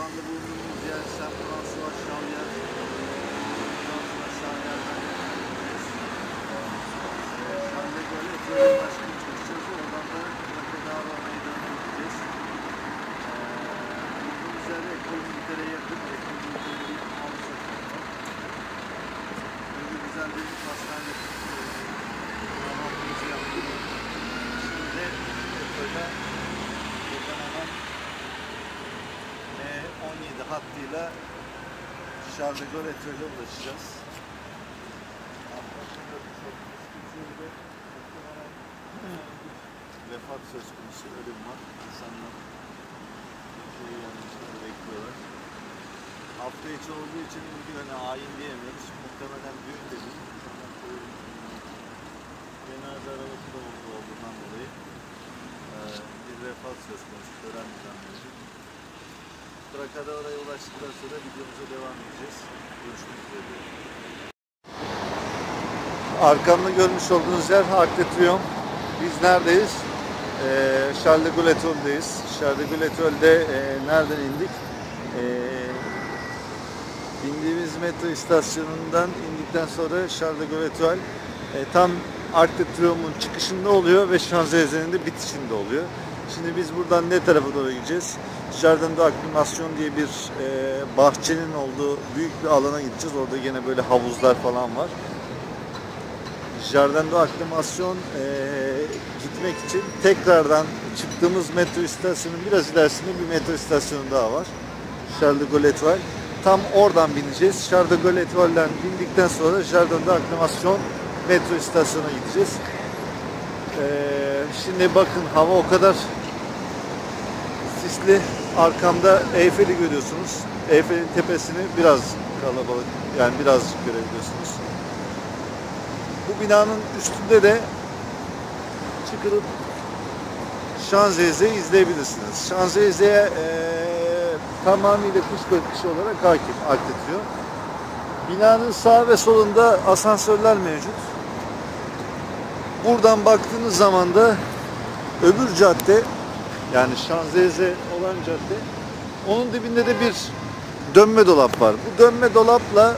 anda bulunduğumuz yer Saint-François Xavier. Charles de Gaulle Etröy'ün başkanı çıkacağız. Oradan da Trafalgar Meydanı'na gideceğiz. Bulunduğumuz yerde Ekol Militer'e yakın. Ekol Militer'e bir halı satıyor. Böyle güzel bir hastane kahvaltımızı yaptık. Şimdi Etröy'de buradan hemen 17 hattıyla Charles de Gaulle Etröy'e ulaşacağız. Vefat söz konusu, ölüm var. İnsanlar yanlışları bekliyorlar. Hafta içi olduğu için bugün hani ayin diyemiyoruz. Muhtemelen düğün de değil. Cenaze arabası da olduğundan dolayı bir vefat söz konusu. Tören düzenlenecek. Traka'da oraya ulaştıktan sonra videomuza devam edeceğiz. Görüşmek üzere. Arkamda görmüş olduğunuz yer Arc de Triomphe. Biz neredeyiz? Charles de Gaulle Etol'deyiz. Charles de Gaulle Etol'de nereden indik? Bindiğimiz metro istasyonundan indikten sonra Charles de Gaulle Etol tam Arc de Triomphe'un çıkışında oluyor ve Champs-Élysées de bitişinde oluyor. Şimdi biz buradan ne tarafa doğru gideceğiz? Jardin d'Acclimation diye bir bahçenin olduğu büyük bir alana gideceğiz. Orada yine böyle havuzlar falan var. Jardin d'Acclimation gitmek için tekrardan çıktığımız metro istasyonunun biraz ilerisinde bir metro istasyonu daha var. Charles de Gaulle Etol. Tam oradan bineceğiz. Charles de Gaulle Etol'den bindikten sonra Jardin d'Acclimation metro istasyonuna gideceğiz. Şimdi bakın hava o kadar sisli. Arkamda Eyfel'i görüyorsunuz. Eyfel'in tepesini biraz kalabalık, yani birazcık görebiliyorsunuz. Bu binanın üstünde de çıkılıp Champs-Élysées'i izleyebilirsiniz. Champs-Élysées'e tamamıyla kış bakışı olarak hakim Arc de Triomphe. Binanın sağ ve solunda asansörler mevcut. Buradan baktığınız zaman da öbür cadde, yani Champs-Élysées olan cadde, onun dibinde de bir dönme dolap var. Bu dönme dolapla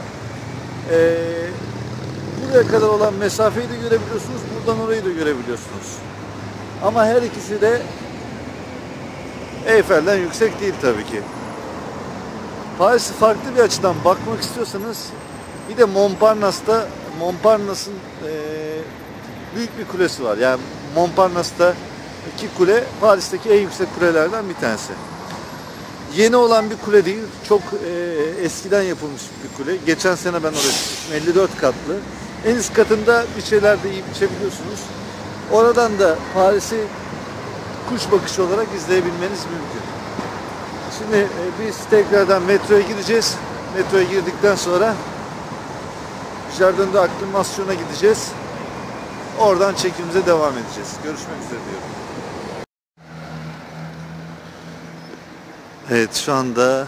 buraya kadar olan mesafeyi de görebiliyorsunuz. Buradan orayı da görebiliyorsunuz. Ama her ikisi de Eyfel'den yüksek değil tabii ki. Paris'i farklı bir açıdan bakmak istiyorsanız bir de Montparnasse'ın büyük bir kulesi var. Yani Montparnasse'daki kule Paris'teki en yüksek kulelerden bir tanesi. Yeni olan bir kule değil. Çok eskiden yapılmış bir kule. Geçen sene ben oraya çıktım. 54 katlı. En üst katında bir şeyler de yiyip içebiliyorsunuz. Oradan da Paris'i kuş bakışı olarak izleyebilmeniz mümkün. Şimdi biz tekrardan metroya gideceğiz. Metroya girdikten sonra Jardin d'Acclimation'a gideceğiz. Oradan çekimimize devam edeceğiz. Görüşmek üzere diyorum. Evet, şu anda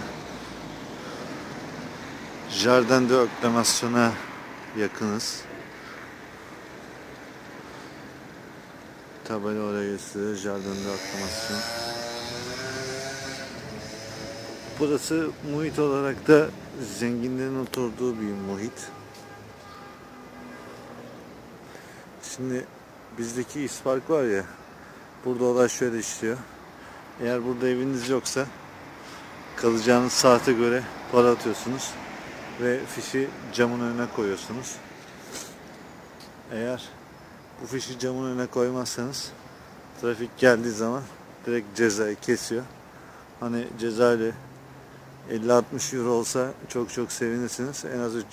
Jardin d'Acclimation'a yakınız. Tabela oraya gösteriyor. Jardin d'Acclimation. Burası muhit olarak da zenginlerin oturduğu bir muhit. Şimdi bizdeki ispark var ya, burada olay şöyle işliyor. Eğer burada eviniz yoksa kalacağınız saate göre para atıyorsunuz ve fişi camın önüne koyuyorsunuz. Eğer bu fişi camın önüne koymazsanız trafik geldiği zaman direkt cezayı kesiyor. Hani cezayla 50-60 euro olsa çok çok sevinirsiniz. En az 300-400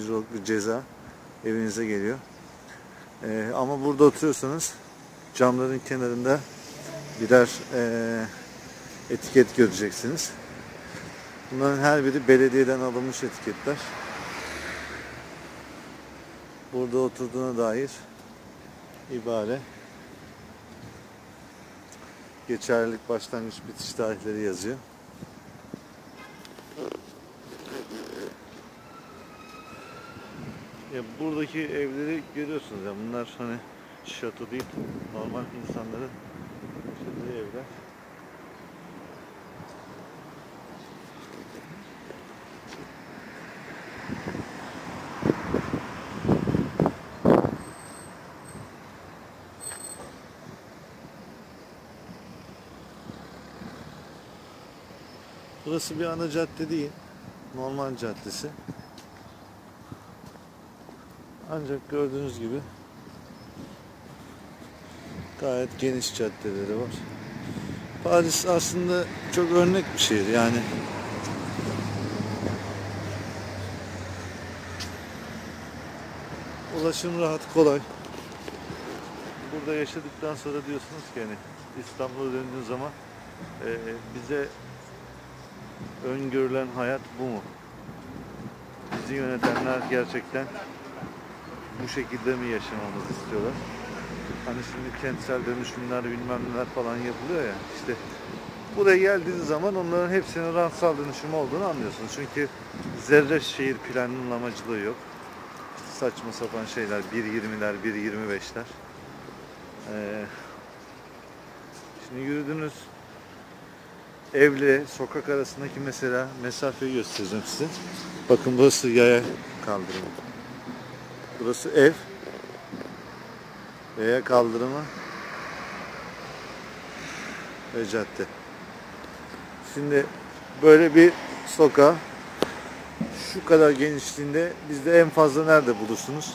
euroluk bir ceza evinize geliyor. Ama burada oturuyorsanız camların kenarında birer etiket göreceksiniz. Bunların her biri belediyeden alınmış etiketler. Burada oturduğuna dair ibare. Geçerlilik, başlangıç, bitiş tarihleri yazıyor. Ya buradaki evleri görüyorsunuz ya, bunlar hani şato değil, normal insanların yaşadığı evler. burası bir ana cadde değil. Normal caddesi. Ancak gördüğünüz gibi gayet geniş caddeleri var. Paris aslında çok örnek bir şehir yani. Ulaşım rahat, kolay. Burada yaşadıktan sonra diyorsunuz ki hani İstanbul'a döndüğün zaman bize öngörülen hayat bu mu? Bizi yönetenler gerçekten bu şekilde mi yaşamamızı istiyorlar? Hani şimdi kentsel dönüşümler bilmem neler falan yapılıyor ya, işte buraya geldiğiniz zaman onların hepsinin rantsal dönüşüm olduğunu anlıyorsunuz. Çünkü zerre şehir planlamacılığı yok. Saçma sapan şeyler, 1.20'ler, 1.25'ler. Şimdi yürüdüğünüz evle sokak arasındaki mesela mesafeyi göstereceğim size. Bakın burası yaya kaldırımı. Burası ev. Yaya kaldırımı ve cadde. Şimdi böyle bir sokağa şu kadar genişliğinde bizde en fazla nerede bulursunuz?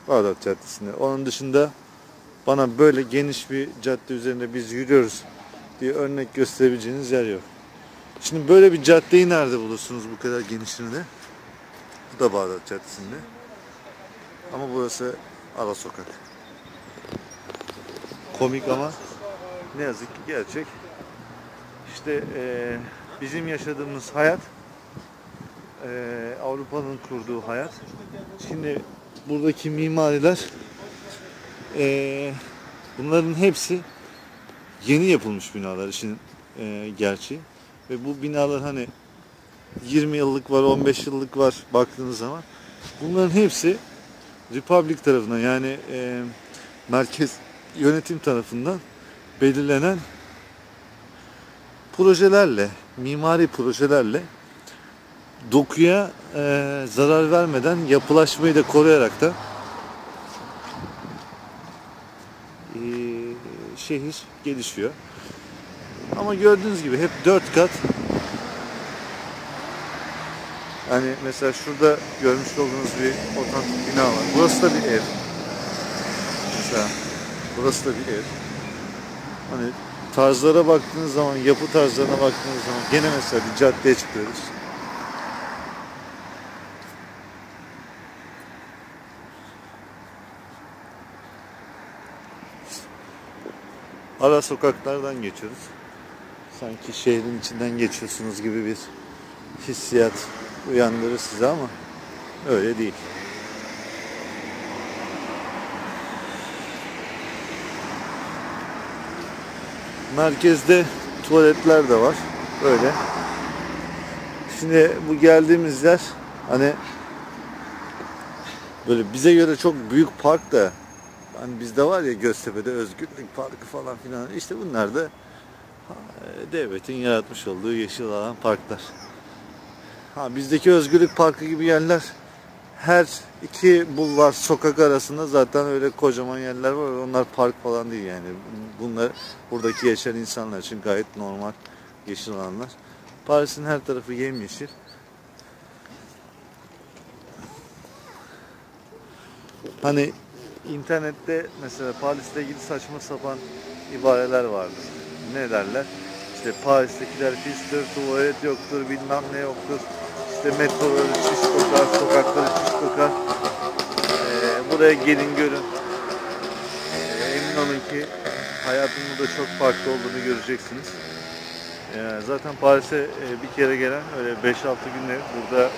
Bağdat Caddesi'nde. Onun dışında bana böyle geniş bir cadde üzerinde biz yürüyoruz diye örnek gösterebileceğiniz yer yok. Şimdi böyle bir caddeyi nerede bulursunuz bu kadar genişliğinde? Bu da Bağdat Caddesi'nde. Ama burası ara sokak. Komik ama ne yazık ki gerçek. İşte bizim yaşadığımız hayat, Avrupa'nın kurduğu hayat. Şimdi buradaki mimariler, bunların hepsi yeni yapılmış binalar işin gerçeği. Ve bu binalar hani 20 yıllık var, 15 yıllık var baktığınız zaman. Bunların hepsi Republic tarafından yani merkez yönetim tarafından belirlenen projelerle, mimari projelerle dokuya zarar vermeden yapılaşmayı da koruyarak da şehir gelişiyor. Ama gördüğünüz gibi hep 4 kat. Hani mesela şurada görmüş olduğunuz bir otantik bina var. Burası da bir ev. Mesela burası da bir ev. Hani tarzlara baktığınız zaman, yapı tarzlarına baktığınız zaman gene mesela bir caddeye çıkıyoruz. Ara sokaklardan geçiyoruz. Sanki şehrin içinden geçiyorsunuz gibi bir hissiyat uyandırır size ama öyle değil. Merkezde tuvaletler de var. Böyle. Şimdi bu geldiğimiz yer hani böyle bize göre çok büyük park da hani bizde var ya Göztepe'de Özgürlük Parkı falan filan. İşte bunlar da devletin yaratmış olduğu yeşil alan parklar. Bizdeki Özgürlük Parkı gibi yerler her iki bulvar sokak arasında zaten öyle kocaman yerler var. Onlar park falan değil yani. Bunlar buradaki yaşayan insanlar için gayet normal yeşil alanlar. Paris'in her tarafı yemyeşil. Hani internette mesela Paris'le ilgili saçma sapan ibareler vardır. Ne derler? İşte Paris'tekiler pistir, tuvalet yoktur, bilmem ne yoktur. İşte metroları çiş kokar, sokakları çiş kokar. Buraya gelin görün. Emin olun ki hayatın burada çok farklı olduğunu göreceksiniz. Zaten Paris'e bir kere gelen öyle 5-6 günde burada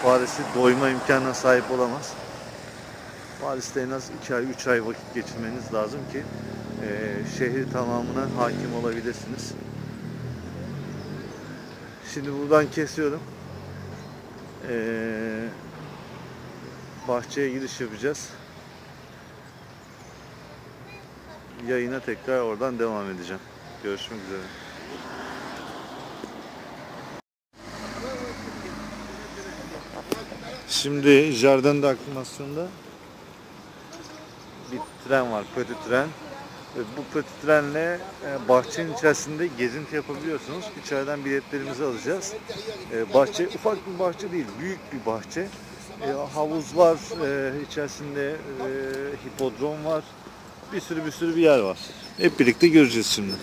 Paris'i doyma imkanına sahip olamaz. Paris'te en az 2 ay, 3 ay vakit geçirmeniz lazım ki şehir tamamına hakim olabilirsiniz. Şimdi buradan kesiyorum. Bahçeye giriş yapacağız. Yayına tekrar oradan devam edeceğim. Görüşmek üzere. Şimdi Jardin d'Acclimation'da bir tren var, Petit tren. Bu petit trenle bahçenin içerisinde gezinti yapabiliyorsunuz. İçeriden biletlerimizi alacağız. Bahçe ufak bir bahçe değil, büyük bir bahçe. Havuz var, içerisinde hipodrom var. Bir sürü bir yer var. Hep birlikte göreceğiz şimdi.